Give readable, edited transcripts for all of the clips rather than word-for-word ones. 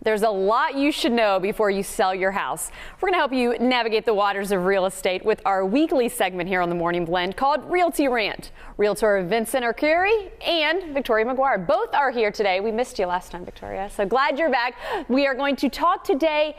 There's a lot you should know before you sell your house. We're going to help you navigate the waters of real estate with our weekly segment here on the Morning Blend called Realty Rant. Realtor Vincent Arcuri and Victoria McGuire both are here today. We missed you last time, Victoria, so glad you're back. We are going to talk today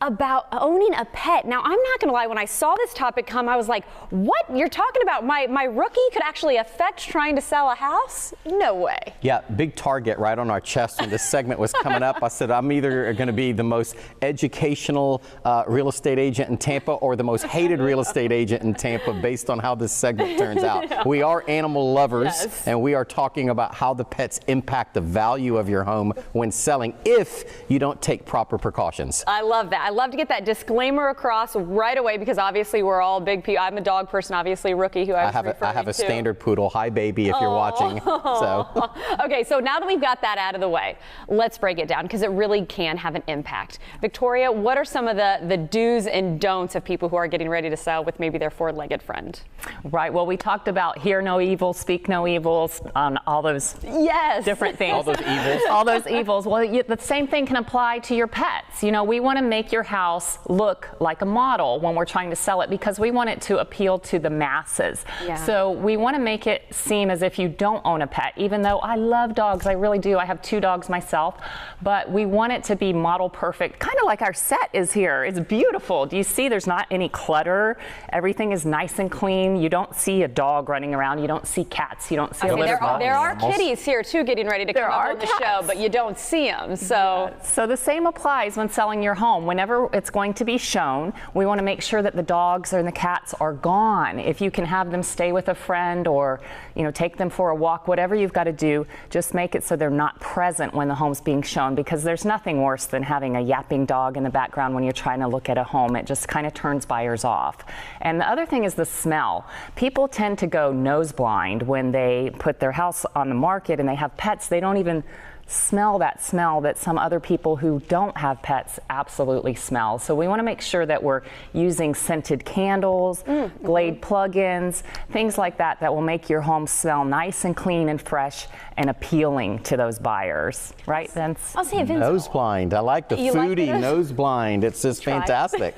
about owning a pet. Now, I'm not gonna lie, when I saw this topic come, I was like, what? You're talking about my rookie could actually affect trying to sell a house? No way. Yeah, big target right on our chest when this segment was coming up. I said, I'm either gonna be the most educational real estate agent in Tampa or the most hated real estate agent in Tampa based on how this segment turns out. We are animal lovers, yes, and we are talking about how the pets impact the value of your home when selling if you don't take proper precautions. I love that. I love to get that disclaimer across right away because obviously we're all big people. I'm a dog person, obviously rookie who I have a standard poodle. Hi, baby, if you're watching. So. Okay, so now that we've got that out of the way, let's break it down because it really can have an impact. Victoria, what are some of the do's and don'ts of people who are getting ready to sell with maybe their four-legged friend? Right. Well, we talked about hear no evil, speak no evils, all those different things. All those evils. All those evils. Well, the same thing can apply to your pets. You know, we want to make your house look like a model when we're trying to sell it because we want it to appeal to the masses. Yeah. So we want to make it seem as if you don't own a pet, even though I love dogs. I really do. I have 2 dogs myself, but we want it to be model perfect, kind of like our set is here. It's beautiful. Do you see there's not any clutter? Everything is nice and clean. You don't see a dog running around. You don't see cats. You don't see there are kitties here too getting ready to come up on the show, but you don't see them. So, so the same applies when selling your home. Whenever it's going to be shown, we want to make sure that the dogs and the cats are gone. If you can have them stay with a friend or, you know, take them for a walk, whatever you've got to do, just make it so they're not present when the home's being shown because there's nothing worse than having a yapping dog in the background when you're trying to look at a home. It just kind of turns buyers off. And the other thing is the smell. People tend to go nose blind when they put their house on the market and they have pets. They don't even smell that some other people who don't have pets absolutely smell. So we want to make sure that we're using scented candles, Glade plug-ins, things like that that will make your home smell nice and clean and fresh and appealing to those buyers. Right, Vince? I'll say Vince. Nose blind. I like the foodie nose blind. It's just fantastic.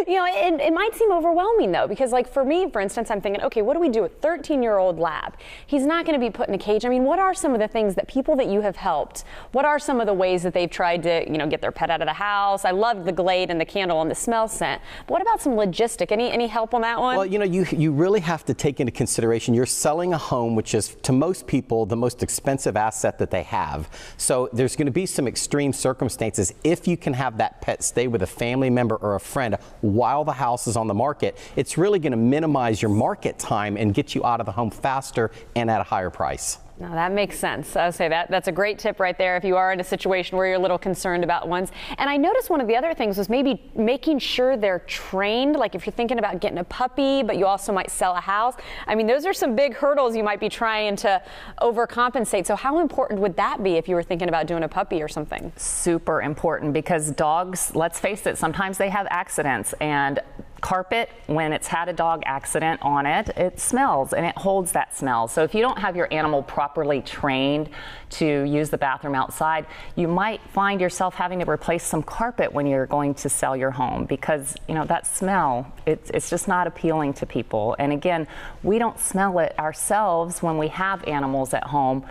You know, it might seem overwhelming though, because like for me, for instance, I'm thinking, okay, what do we do with a 13-year-old lab? He's not going to be put in a cage. I mean, what are some of the things that people that you have helped, what are some of the ways that they've tried to, you know, get their pet out of the house? I love the Glade and the candle and the smell scent. But what about some logistic? Any help on that one? Well, you know, you really have to take into consideration you're selling a home, which is to most people the most expensive asset that they have. So there's going to be some extreme circumstances. If you can have that pet stay with a family member or a friend while the house is on the market, it's really going to minimize your market time and get you out of the home faster and at a higher price. No, that makes sense. I would say that's a great tip right there if you are in a situation where you're a little concerned about ones. And I noticed one of the other things was maybe making sure they're trained. Like if you're thinking about getting a puppy, but you also might sell a house. I mean, those are some big hurdles you might be trying to overcompensate. So how important would that be if you were thinking about doing a puppy or something? Super important because dogs, let's face it, sometimes they have accidents and carpet, when it's had a dog accident on it, it smells and it holds that smell. So if you don't have your animal properly trained to use the bathroom outside, you might find yourself having to replace some carpet when you're going to sell your home because, you know, that smell, it's just not appealing to people. And again, we don't smell it ourselves when we have animals at home,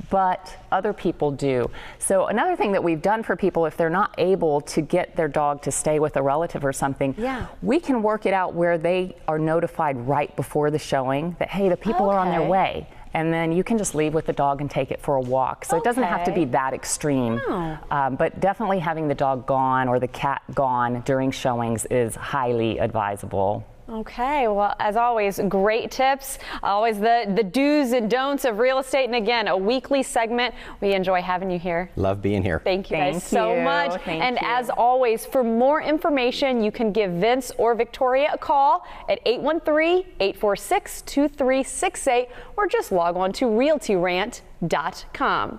but other people do. So another thing that we've done for people, if they're not able to get their dog to stay with a relative or something, we can work it out where they are notified right before the showing that, hey, the people are on their way. And then you can just leave with the dog and take it for a walk. So it doesn't have to be that extreme. But definitely having the dog gone or the cat gone during showings is highly advisable. Okay, well, as always, great tips. Always the do's and don'ts of real estate. And again, a weekly segment. We enjoy having you here. Love being here. Thank you guys so much. And as always, for more information, you can give Vince or Victoria a call at 813-846-2368 or just log on to realtyrant.com.